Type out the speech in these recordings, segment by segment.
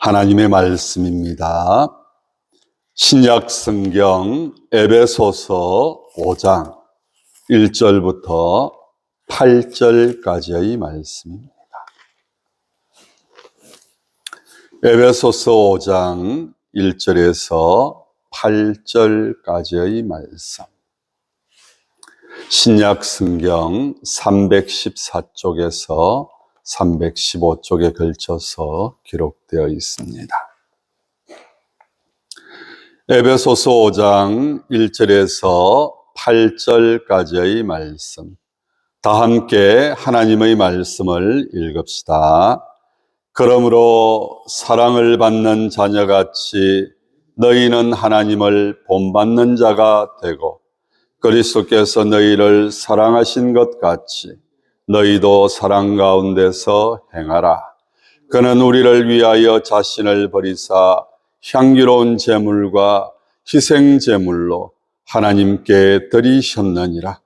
하나님의 말씀입니다. 신약 성경 에베소서 5장 1절부터 8절까지의 말씀입니다. 에베소서 5장 1절에서 8절까지의 말씀. 신약 성경 314쪽에서 315쪽에 걸쳐서 기록되어 있습니다. 에베소서 5장 1절에서 8절까지의 말씀, 다 함께 하나님의 말씀을 읽읍시다. 그러므로 사랑을 받는 자녀같이 너희는 하나님을 본받는 자가 되고 그리스도께서 너희를 사랑하신 것 같이 너희도 사랑 가운데서 행하라. 그는 우리를 위하여 자신을 버리사 향기로운 제물과 희생 제물로 하나님께 드리셨느니라.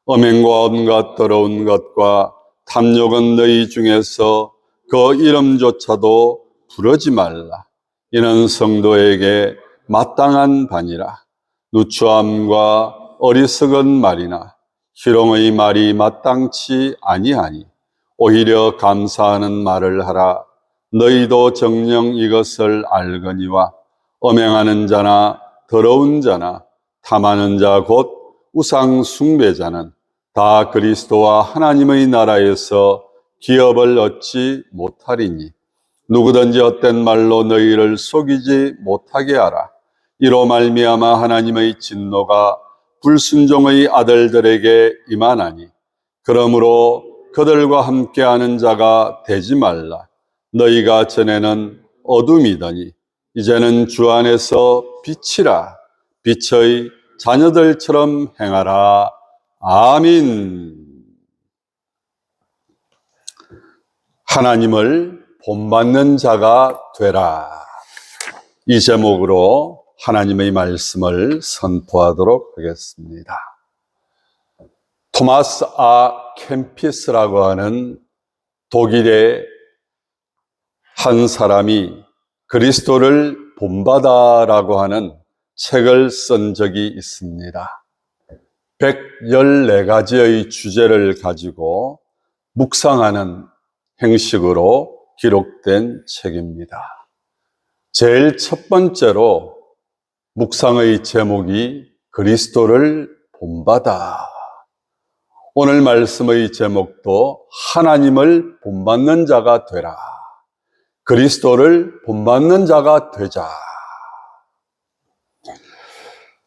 음행과 온갖 더러운 것과 탐욕은 너희 중에서 그 이름조차도 부르지 말라. 이는 성도에게 마땅한 바니라. 누추함과 어리석은 말이나 희롱의 말이 마땅치 아니하니 오히려 감사하는 말을 하라. 너희도 정녕 이것을 알거니와 음행하는 자나 더러운 자나 탐하는 자 곧 우상 숭배자는 다 그리스도와 하나님의 나라에서 기업을 얻지 못하리니 누구든지 헛된 말로 너희를 속이지 못하게 하라. 이로 말미암아 하나님의 진노가 불순종의 아들들에게 임하나니 그러므로 그들과 함께하는 자가 되지 말라. 너희가 전에는 어둠이더니 이제는 주 안에서 빛이라. 빛의 자녀들처럼 행하라. 아멘. 하나님을 본받는 자가 되라. 이 제목으로 하나님의 말씀을 선포하도록 하겠습니다. 토마스 캠피스라고 하는 독일의 한 사람이 그리스도를 본받아라고 하는 책을 쓴 적이 있습니다. 114가지의 주제를 가지고 묵상하는 형식으로 기록된 책입니다. 제일 첫 번째로 묵상의 제목이 그리스도를 본받아. 오늘 말씀의 제목도 하나님을 본받는 자가 되라. 그리스도를 본받는 자가 되자.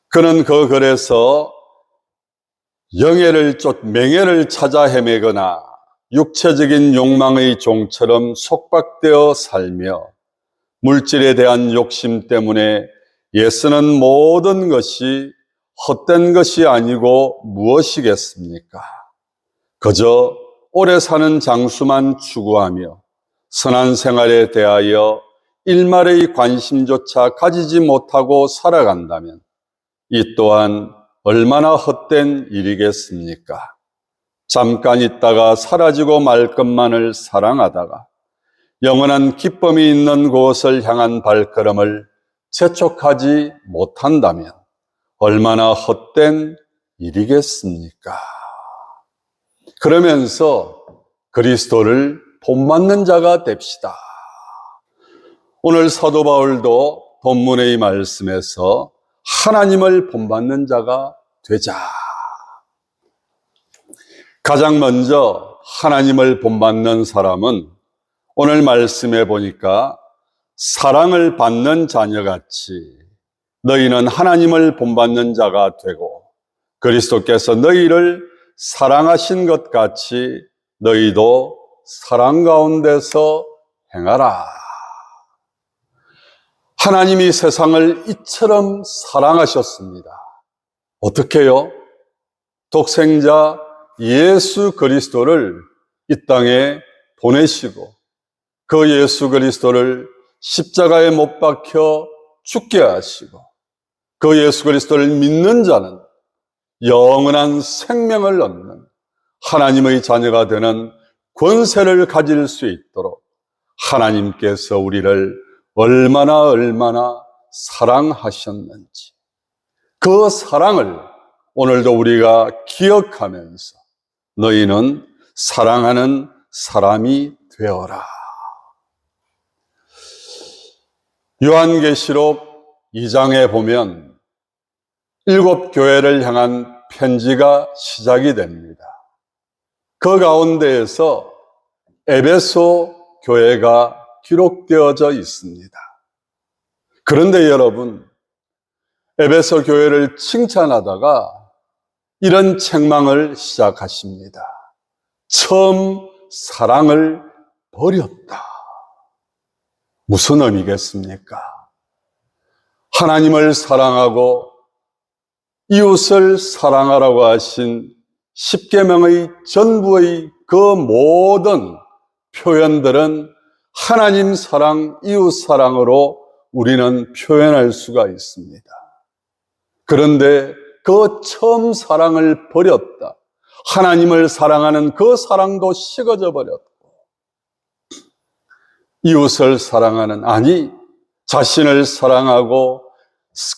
그는 그 글에서 맹해를 찾아 헤매거나 육체적인 욕망의 종처럼 속박되어 살며 물질에 대한 욕심 때문에 애쓰는 모든 것이 헛된 것이 아니고 무엇이겠습니까? 그저 오래 사는 장수만 추구하며 선한 생활에 대하여 일말의 관심조차 가지지 못하고 살아간다면 이 또한 얼마나 헛된 일이겠습니까? 잠깐 있다가 사라지고 말 것만을 사랑하다가 영원한 기쁨이 있는 곳을 향한 발걸음을 재촉하지 못한다면 얼마나 헛된 일이겠습니까? 그러면서 그리스도를 본받는 자가 됩시다. 오늘 사도 바울도 본문의 말씀에서 하나님을 본받는 자가 되자. 가장 먼저 하나님을 본받는 사람은 오늘 말씀해 보니까 사랑을 받는 자녀같이 너희는 하나님을 본받는 자가 되고 그리스도께서 너희를 사랑하신 것 같이 너희도 사랑 가운데서 행하라. 하나님이 세상을 이처럼 사랑하셨습니다. 어떻게요? 독생자 예수 그리스도를 이 땅에 보내시고 그 예수 그리스도를 십자가에 못 박혀 죽게 하시고 그 예수 그리스도를 믿는 자는 영원한 생명을 얻는 하나님의 자녀가 되는 권세를 가질 수 있도록 하나님께서 우리를 얼마나 사랑하셨는지, 그 사랑을 오늘도 우리가 기억하면서 너희는 사랑하는 사람이 되어라. 요한계시록 2장에 보면 7 교회를 향한 편지가 시작이 됩니다. 그 가운데에서 에베소 교회가 기록되어져 있습니다. 그런데 여러분, 에베소 교회를 칭찬하다가 이런 책망을 시작하십니다. 처음 사랑을 버렸다. 무슨 의미겠습니까? 하나님을 사랑하고 이웃을 사랑하라고 하신 십계명의 전부의 그 모든 표현들은 하나님 사랑, 이웃 사랑으로 우리는 표현할 수가 있습니다. 그런데 그 처음 사랑을 버렸다. 하나님을 사랑하는 그 사랑도 식어져 버렸고, 이웃을 사랑하는, 아니, 자신을 사랑하고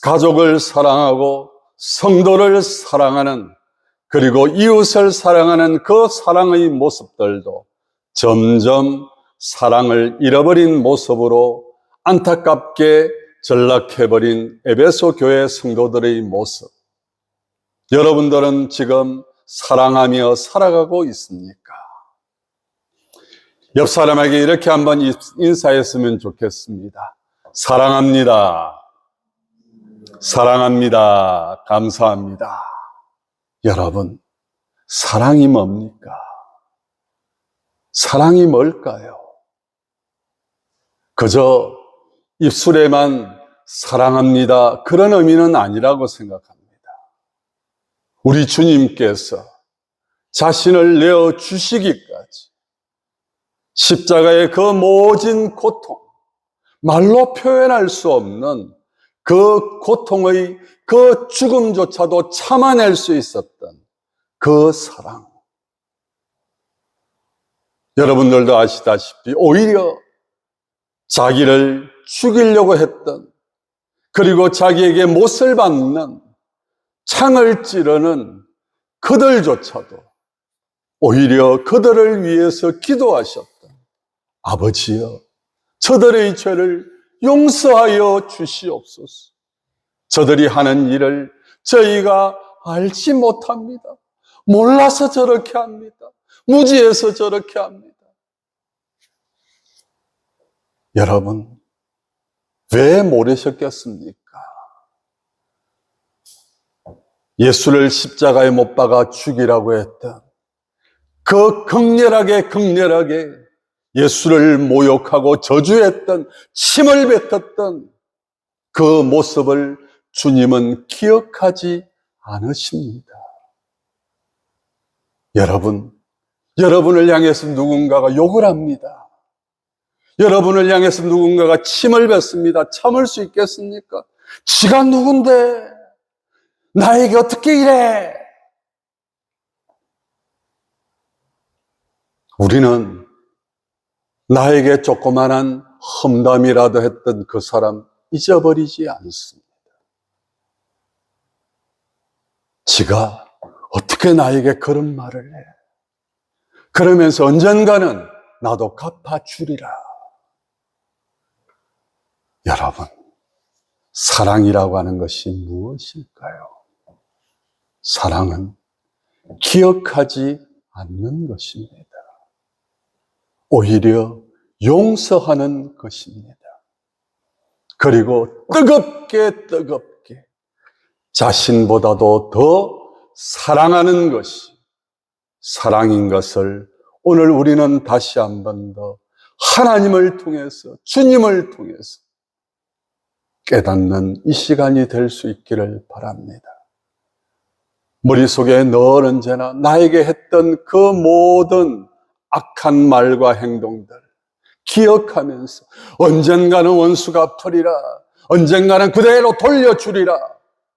가족을 사랑하고 성도를 사랑하는, 그리고 이웃을 사랑하는 그 사랑의 모습들도 점점 사랑을 잃어버린 모습으로 안타깝게 전락해버린 에베소 교회 성도들의 모습. 여러분들은 지금 사랑하며 살아가고 있습니까? 옆 사람에게 이렇게 한번 인사했으면 좋겠습니다. 사랑합니다. 사랑합니다. 감사합니다. 여러분, 사랑이 뭡니까? 사랑이 뭘까요? 그저 입술에만 사랑합니다, 그런 의미는 아니라고 생각합니다. 우리 주님께서 자신을 내어주시기까지 십자가의 그 모진 고통, 말로 표현할 수 없는 그 고통의 그 죽음조차도 참아낼 수 있었던 그 사랑. 여러분들도 아시다시피 오히려 자기를 죽이려고 했던, 그리고 자기에게 못을 박는, 창을 찌르는 그들조차도 오히려 그들을 위해서 기도하셨던, 아버지여, 저들의 죄를 용서하여 주시옵소서. 저들이 하는 일을 저희가 알지 못합니다. 몰라서 저렇게 합니다. 무지해서 저렇게 합니다. 여러분, 왜 모르셨겠습니까? 예수를 십자가에 못 박아 죽이라고 했던 그 극렬하게 예수를 모욕하고 저주했던, 침을 뱉었던 그 모습을 주님은 기억하지 않으십니다. 여러분을 향해서 누군가가 욕을 합니다. 여러분을 향해서 누군가가 침을 뱉습니다. 참을 수 있겠습니까? 지가 누군데 나에게 어떻게 이래? 우리는 나에게 조그만한 험담이라도 했던 그 사람 잊어버리지 않습니다. 지가 어떻게 나에게 그런 말을 해? 그러면서 언젠가는 나도 갚아주리라. 여러분, 사랑이라고 하는 것이 무엇일까요? 사랑은 기억하지 않는 것입니다. 오히려 용서하는 것입니다. 그리고 뜨겁게 자신보다도 더 사랑하는 것이 사랑인 것을 오늘 우리는 다시 한 번 더 하나님을 통해서, 주님을 통해서 깨닫는 이 시간이 될 수 있기를 바랍니다. 머릿속에 늘 언제나 나에게 했던 그 모든 악한 말과 행동들 기억하면서 언젠가는 원수가 풀리라, 언젠가는 그대로 돌려주리라,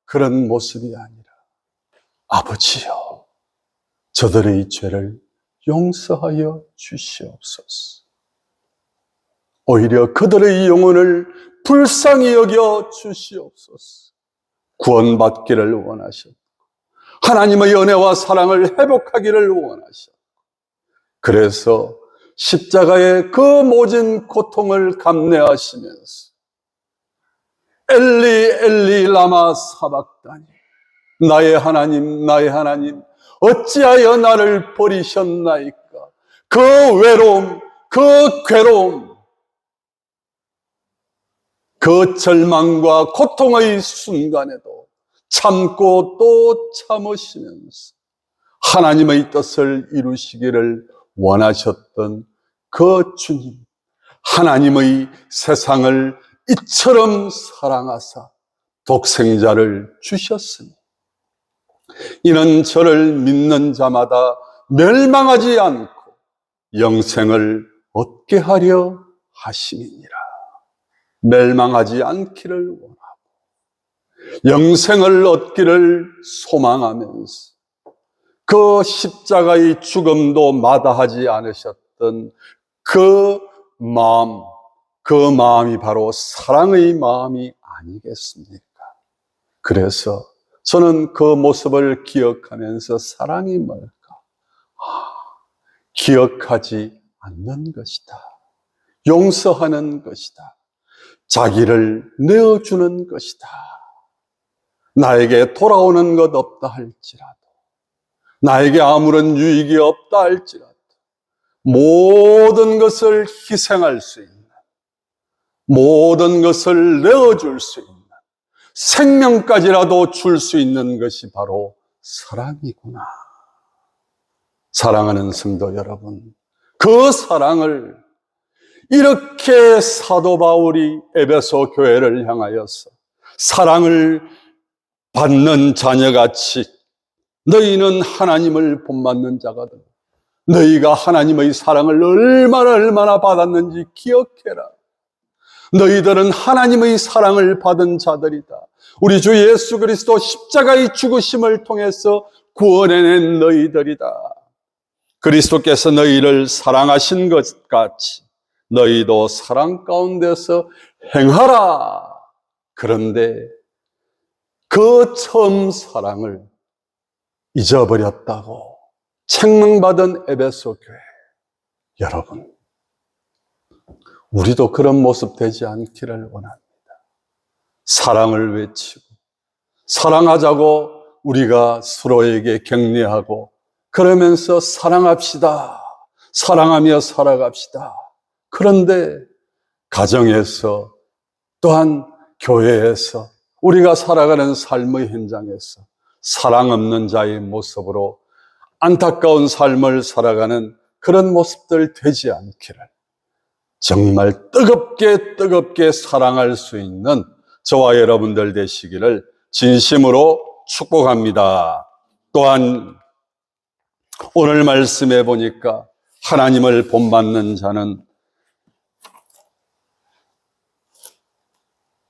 그런 모습이 아니라 아버지여, 저들의 죄를 용서하여 주시옵소서. 오히려 그들의 영혼을 불쌍히 여겨 주시옵소서. 구원받기를 원하셨고 하나님의 은혜와 사랑을 회복하기를 원하셨고 그래서 십자가의 그 모진 고통을 감내하시면서 엘리 엘리 라마 사박다니 나의 하나님 나의 하나님 어찌하여 나를 버리셨나이까. 그 외로움 그 괴로움 그 절망과 고통의 순간에도 참고 또 참으시면서 하나님의 뜻을 이루시기를 원하셨던 그 주님, 하나님의 세상을 이처럼 사랑하사 독생자를 주셨으니 이는 저를 믿는 자마다 멸망하지 않고 영생을 얻게 하려 하심이니라. 멸망하지 않기를 원하고 영생을 얻기를 소망하면서 그 십자가의 죽음도 마다하지 않으셨던 그 마음이 바로 사랑의 마음이 아니겠습니까? 그래서 저는 그 모습을 기억하면서 사랑이 뭘까? 기억하지 않는 것이다. 용서하는 것이다. 자기를 내어주는 것이다. 나에게 돌아오는 것 없다 할지라도 나에게 아무런 유익이 없다 할지라도 모든 것을 희생할 수 있는 모든 것을 내어줄 수 있는 생명까지라도 줄 수 있는 것이 바로 사랑이구나. 사랑하는 성도 여러분, 그 사랑을 이렇게 사도 바울이 에베소 교회를 향하여서 사랑을 받는 자녀같이 너희는 하나님을 본받는 자거든. 너희가 하나님의 사랑을 얼마나 받았는지 기억해라. 너희들은 하나님의 사랑을 받은 자들이다. 우리 주 예수 그리스도 십자가의 죽으심을 통해서 구원해낸 너희들이다. 그리스도께서 너희를 사랑하신 것 같이 너희도 사랑 가운데서 행하라. 그런데 그 처음 사랑을 잊어버렸다고 책망받은 에베소 교회 여러분, 우리도 그런 모습 되지 않기를 원합니다. 사랑을 외치고 사랑하자고 우리가 서로에게 격려하고 그러면서 사랑합시다. 사랑하며 살아갑시다. 그런데 가정에서 또한 교회에서 우리가 살아가는 삶의 현장에서 사랑 없는 자의 모습으로 안타까운 삶을 살아가는 그런 모습들 되지 않기를 정말 뜨겁게 사랑할 수 있는 저와 여러분들 되시기를 진심으로 축복합니다. 또한 오늘 말씀해 보니까 하나님을 본받는 자는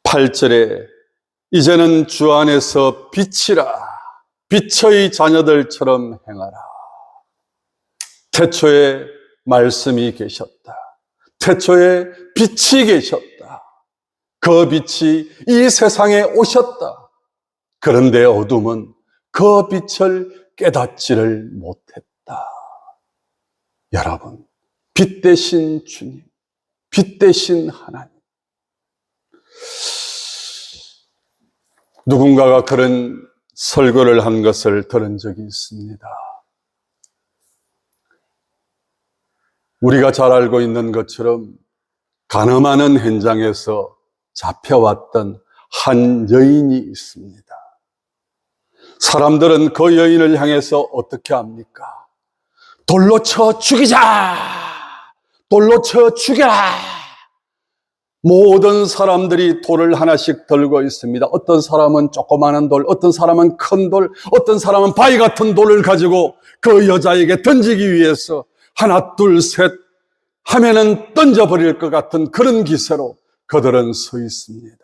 8절에 이제는 주 안에서 빛이라 빛의 자녀들처럼 행하라. 태초에 말씀이 계셨다. 태초에 빛이 계셨다. 그 빛이 이 세상에 오셨다. 그런데 어둠은 그 빛을 깨닫지를 못했다. 여러분, 빛 대신 주님, 빛 대신 하나님. 누군가가 그런 설교를 한 것을 들은 적이 있습니다. 우리가 잘 알고 있는 것처럼 가늠하는 현장에서 잡혀왔던 한 여인이 있습니다. 사람들은 그 여인을 향해서 어떻게 합니까? 돌로 쳐 죽이자! 돌로 쳐 죽여라! 모든 사람들이 돌을 하나씩 들고 있습니다. 어떤 사람은 조그마한 돌, 어떤 사람은 큰 돌, 어떤 사람은 바위 같은 돌을 가지고 그 여자에게 던지기 위해서 하나, 둘, 셋 하면은 던져버릴 것 같은 그런 기세로 그들은 서 있습니다.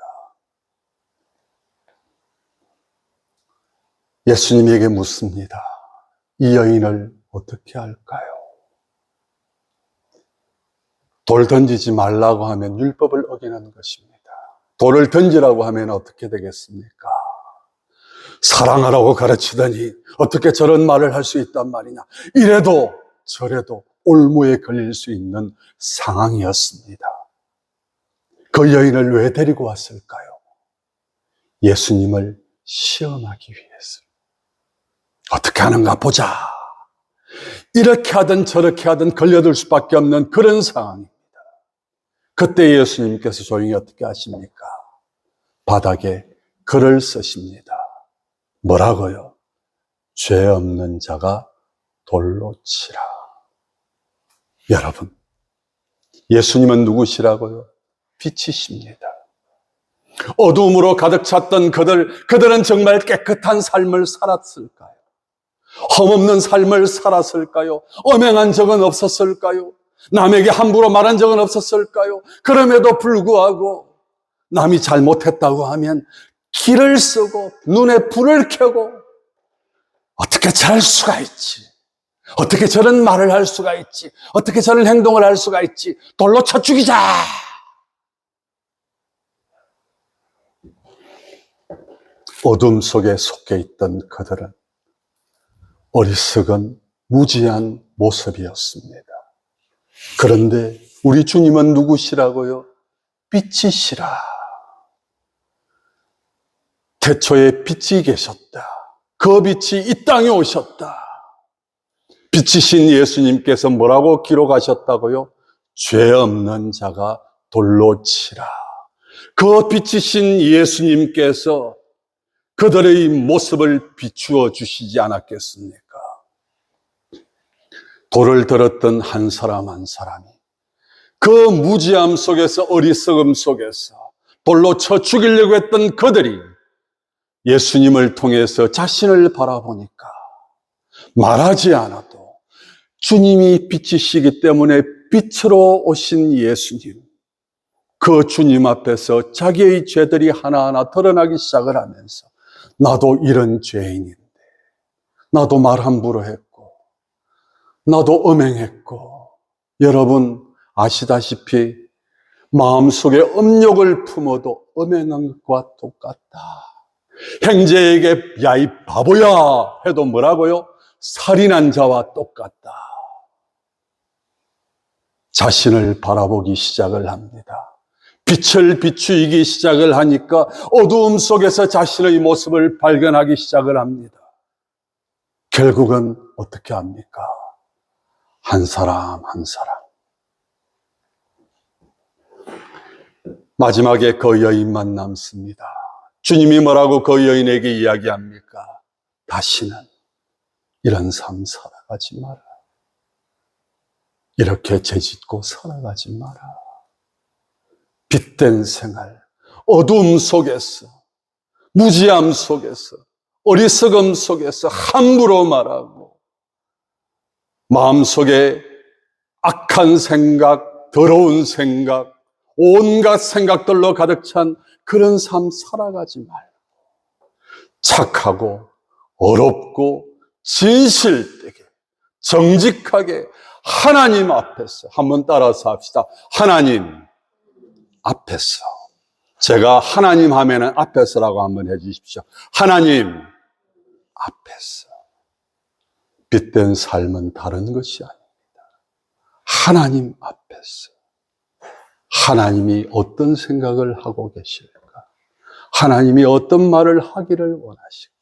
예수님에게 묻습니다. 이 여인을 어떻게 할까요? 돌 던지지 말라고 하면 율법을 어기는 것입니다. 돌을 던지라고 하면 어떻게 되겠습니까? 사랑하라고 가르치더니 어떻게 저런 말을 할 수 있단 말이냐. 이래도 저래도 올무에 걸릴 수 있는 상황이었습니다. 그 여인을 왜 데리고 왔을까요? 예수님을 시험하기 위해서. 어떻게 하는가 보자. 이렇게 하든 저렇게 하든 걸려들 수밖에 없는 그런 상황입니다. 그때 예수님께서 조용히 어떻게 하십니까? 바닥에 글을 쓰십니다. 뭐라고요? 죄 없는 자가 돌로 치라. 여러분, 예수님은 누구시라고요? 빛이십니다. 어두움으로 가득 찼던 그들은 정말 깨끗한 삶을 살았을까요? 험없는 삶을 살았을까요? 엄행한 적은 없었을까요? 남에게 함부로 말한 적은 없었을까요? 그럼에도 불구하고 남이 잘못했다고 하면 길을 쓰고 눈에 불을 켜고 어떻게 저럴 수가 있지? 어떻게 저런 말을 할 수가 있지? 어떻게 저런 행동을 할 수가 있지? 돌로 쳐 죽이자! 어둠 속에 속해 있던 그들은 어리석은 무지한 모습이었습니다. 그런데 우리 주님은 누구시라고요? 빛이시라. 태초에 빛이 계셨다. 그 빛이 이 땅에 오셨다. 빛이신 예수님께서 뭐라고 기록하셨다고요? 죄 없는 자가 돌로 치라. 그 빛이신 예수님께서 그들의 모습을 비추어 주시지 않았겠습니까? 돌을 들었던 한 사람 한 사람이 그 무지함 속에서 어리석음 속에서 돌로 쳐 죽이려고 했던 그들이 예수님을 통해서 자신을 바라보니까 말하지 않아도 주님이 빛이시기 때문에 빛으로 오신 예수님, 그 주님 앞에서 자기의 죄들이 하나하나 드러나기 시작을 하면서 나도 이런 죄인인데, 나도 말 함부로 했고, 나도 음행했고, 여러분 아시다시피 마음속에 음욕을 품어도 음행한 것과 똑같다. 형제에게 야 이 바보야 해도 뭐라고요? 살인한 자와 똑같다. 자신을 바라보기 시작을 합니다. 빛을 비추기 시작을 하니까 어두움 속에서 자신의 모습을 발견하기 시작을 합니다. 결국은 어떻게 합니까? 한 사람 한 사람. 마지막에 그 여인만 남습니다. 주님이 뭐라고 그 여인에게 이야기합니까? 다시는 이런 삶 살아가지 마라. 이렇게 죄짓고 살아가지 마라. 빛된 생활, 어두움 속에서, 무지함 속에서, 어리석음 속에서 함부로 말하고 마음속에 악한 생각, 더러운 생각, 온갖 생각들로 가득 찬 그런 삶 살아가지 말고 착하고 어렵고 진실되게 정직하게 하나님 앞에서 한번 따라서 합시다. 하나님 앞에서. 제가 하나님 하면은 앞에서라고 한번 해주십시오. 하나님 앞에서. 빛된 삶은 다른 것이 아닙니다. 하나님 앞에서. 하나님이 어떤 생각을 하고 계실까? 하나님이 어떤 말을 하기를 원하실까?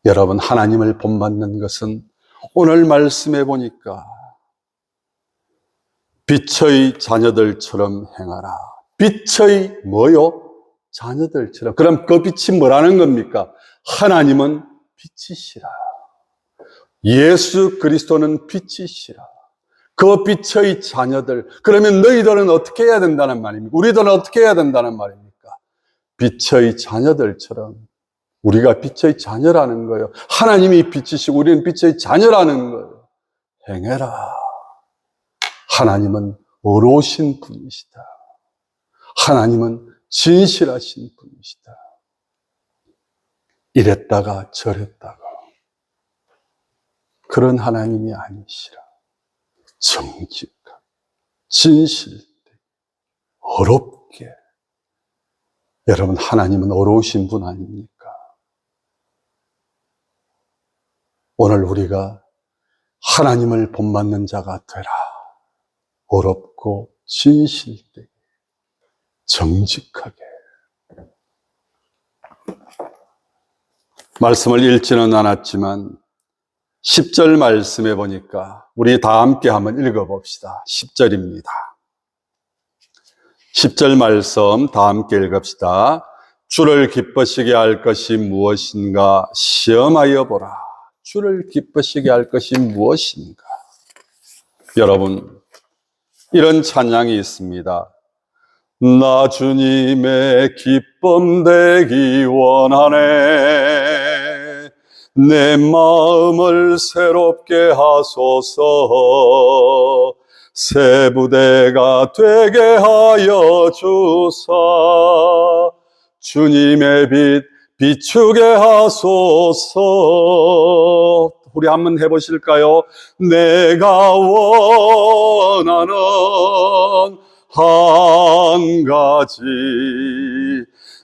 여러분, 하나님을 본받는 것은 오늘 말씀해 보니까 빛의 자녀들처럼 행하라. 빛의 뭐요? 자녀들처럼. 그럼 그 빛이 뭐라는 겁니까? 하나님은 빛이시라. 예수 그리스도는 빛이시라. 그 빛의 자녀들. 그러면 너희들은 어떻게 해야 된다는 말입니까? 우리들은 어떻게 해야 된다는 말입니까? 빛의 자녀들처럼. 우리가 빛의 자녀라는 거예요. 하나님이 빛이시고 우리는 빛의 자녀라는 거예요. 행해라. 하나님은 어로우신 분이시다. 하나님은 진실하신 분이시다. 이랬다가 저랬다가 그런 하나님이 아니시라. 정직하게 진실되게, 어렵게. 여러분, 하나님은 어려우신 분 아닙니까? 오늘 우리가 하나님을 본받는 자가 되라. 어렵고 진실되게, 정직하게. 말씀을 읽지는 않았지만 10절 말씀해 보니까 우리 다 함께 한번 읽어봅시다. 10절입니다. 10절 말씀 다 함께 읽읍시다. 주를 기쁘시게 할 것이 무엇인가 시험하여 보라. 주를 기쁘시게 할 것이 무엇인가. 여러분, 이런 찬양이 있습니다. 나 주님의 기쁨 되기 원하네. 내 마음을 새롭게 하소서. 새 부대가 되게 하여 주사. 주님의 빛 비추게 하소서. 우리 한번 해보실까요? 내가 원하는 한 가지,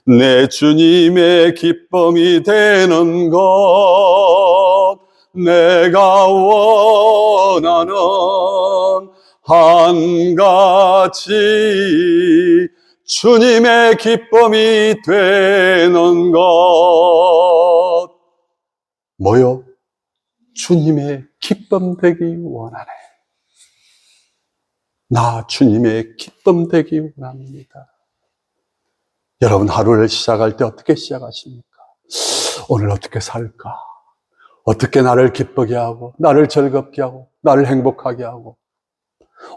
내 주님의 기쁨이 되는 것. 내가 원하는 한 가지, 주님의 기쁨이 되는 것. 뭐요? 주님의 기쁨 되기 원하네. 나 주님의 기쁨 되기 원합니다. 여러분, 하루를 시작할 때 어떻게 시작하십니까? 오늘 어떻게 살까? 어떻게 나를 기쁘게 하고, 나를 즐겁게 하고, 나를 행복하게 하고,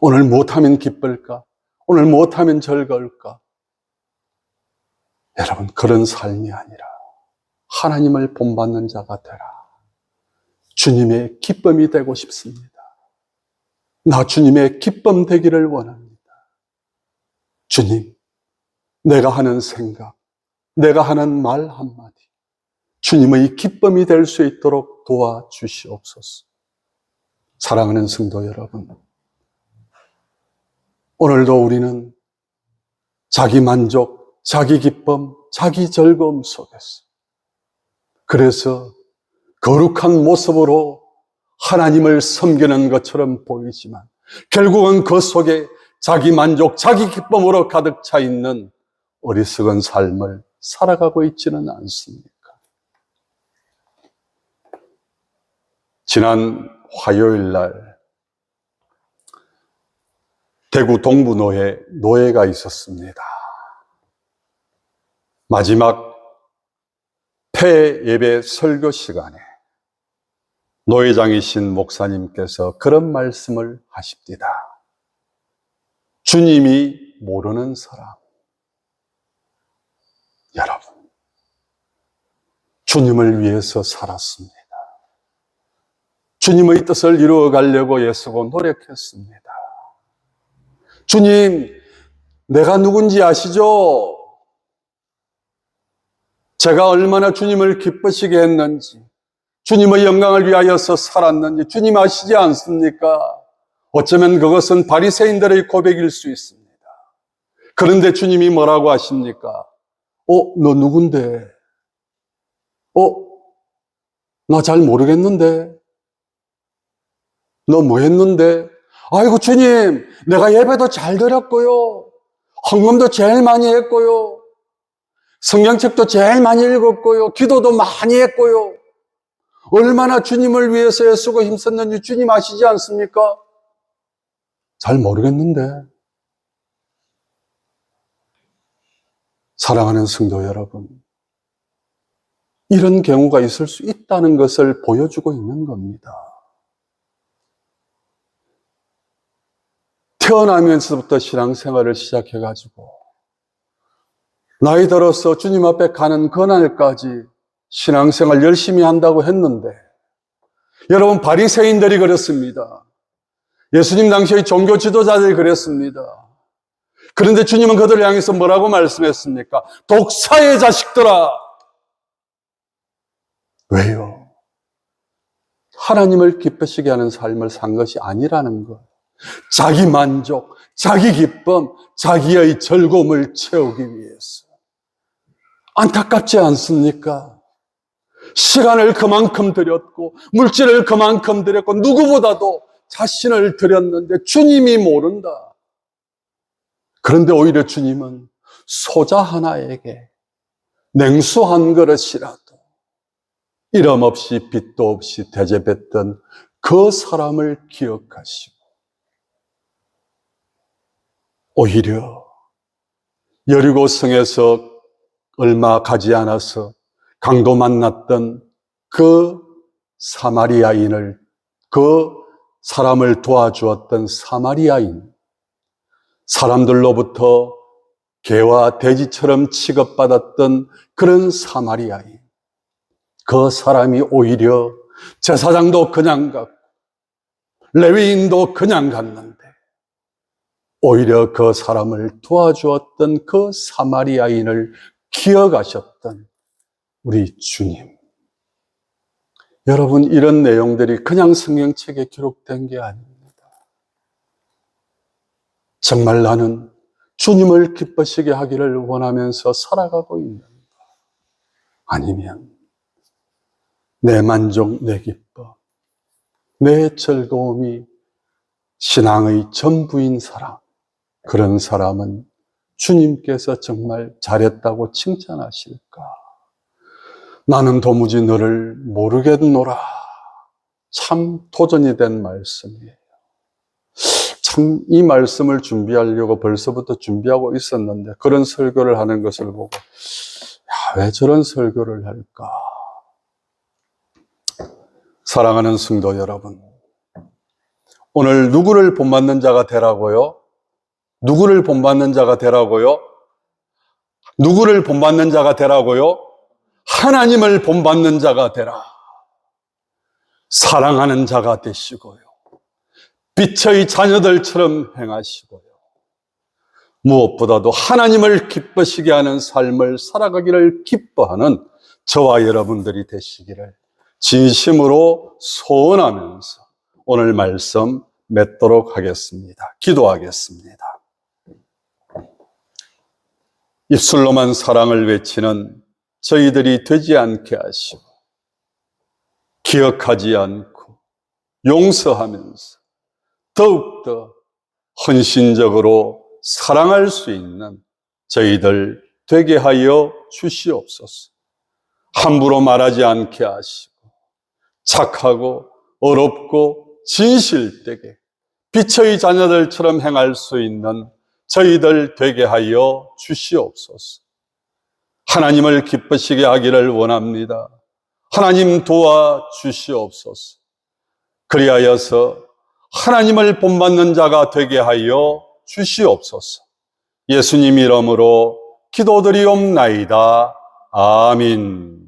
오늘 무엇하면 기쁠까? 오늘 무엇하면 즐거울까? 여러분, 그런 삶이 아니라 하나님을 본받는 자가 되라. 주님의 기쁨이 되고 싶습니다. 나 주님의 기쁨 되기를 원합니다. 주님, 내가 하는 생각, 내가 하는 말 한마디, 주님의 기쁨이 될 수 있도록 도와주시옵소서. 사랑하는 성도 여러분, 오늘도 우리는 자기 만족, 자기 기쁨, 자기 즐거움 속에서, 그래서 거룩한 모습으로 하나님을 섬기는 것처럼 보이지만 결국은 그 속에 자기 만족, 자기 기쁨으로 가득 차 있는 어리석은 삶을 살아가고 있지는 않습니까? 지난 화요일 날 대구 동부노회 노회가 있었습니다. 마지막 폐예배 설교 시간에 노회장이신 목사님께서 그런 말씀을 하십니다. 주님이 모르는 사람. 여러분, 주님을 위해서 살았습니다. 주님의 뜻을 이루어 가려고 애쓰고 노력했습니다. 주님, 내가 누군지 아시죠? 제가 얼마나 주님을 기쁘시게 했는지, 주님의 영광을 위하여서 살았는지 주님 아시지 않습니까? 어쩌면 그것은 바리새인들의 고백일 수 있습니다. 그런데 주님이 뭐라고 하십니까? 너 누군데? 나 잘 모르겠는데? 너 뭐 했는데? 아이고 주님, 내가 예배도 잘 드렸고요. 헌금도 제일 많이 했고요. 성경책도 제일 많이 읽었고요. 기도도 많이 했고요. 얼마나 주님을 위해서 애쓰고 힘썼는지 주님 아시지 않습니까? 잘 모르겠는데. 사랑하는 성도 여러분, 이런 경우가 있을 수 있다는 것을 보여주고 있는 겁니다. 태어나면서부터 신앙생활을 시작해가지고 나이 들어서 주님 앞에 가는 그날까지 신앙생활 열심히 한다고 했는데, 여러분, 바리새인들이 그랬습니다. 예수님 당시의 종교 지도자들이 그랬습니다. 그런데 주님은 그들을 향해서 뭐라고 말씀했습니까? 독사의 자식들아. 왜요? 하나님을 기쁘시게 하는 삶을 산 것이 아니라는 것. 자기 만족, 자기 기쁨, 자기의 즐거움을 채우기 위해서. 안타깝지 않습니까? 시간을 그만큼 들였고 물질을 그만큼 들였고 누구보다도 자신을 드렸는데 주님이 모른다. 그런데 오히려 주님은 소자 하나에게 냉수 한 그릇이라도 이름 없이 빚도 없이 대접했던 그 사람을 기억하시고 오히려 여리고성에서 얼마 가지 않아서 강도 만났던 그 사마리아인을, 그 사람을 도와주었던 사마리아인, 사람들로부터 개와 돼지처럼 취급받았던 그런 사마리아인, 그 사람이 오히려 제사장도 그냥 갔고 레위인도 그냥 갔는데 오히려 그 사람을 도와주었던 그 사마리아인을 기억하셨던 우리 주님. 여러분, 이런 내용들이 그냥 성경책에 기록된 게 아닙니다. 정말 나는 주님을 기쁘시게 하기를 원하면서 살아가고 있는가? 아니면 내 만족, 내 기쁨, 내 즐거움이 신앙의 전부인 사람, 그런 사람은 주님께서 정말 잘했다고 칭찬하실까? 나는 도무지 너를 모르겠노라. 참 도전이 된 말씀이에요. 참 이 말씀을 준비하려고 벌써부터 준비하고 있었는데 그런 설교를 하는 것을 보고 왜 저런 설교를 할까? 사랑하는 성도 여러분, 오늘 누구를 본받는 자가 되라고요? 누구를 본받는 자가 되라고요? 누구를 본받는 자가 되라고요? 하나님을 본받는 자가 되라. 사랑하는 자가 되시고요. 빛의 자녀들처럼 행하시고요. 무엇보다도 하나님을 기쁘시게 하는 삶을 살아가기를 기뻐하는 저와 여러분들이 되시기를 진심으로 소원하면서 오늘 말씀 맺도록 하겠습니다. 기도하겠습니다. 입술로만 사랑을 외치는 저희들이 되지 않게 하시고 기억하지 않고 용서하면서 더욱더 헌신적으로 사랑할 수 있는 저희들 되게 하여 주시옵소서. 함부로 말하지 않게 하시고 착하고 어렵고 진실되게 빛의 자녀들처럼 행할 수 있는 저희들 되게 하여 주시옵소서. 하나님을 기쁘시게 하기를 원합니다. 하나님 도와 주시옵소서. 그리하여서 하나님을 본받는 자가 되게 하여 주시옵소서. 예수님 이름으로 기도드리옵나이다. 아멘.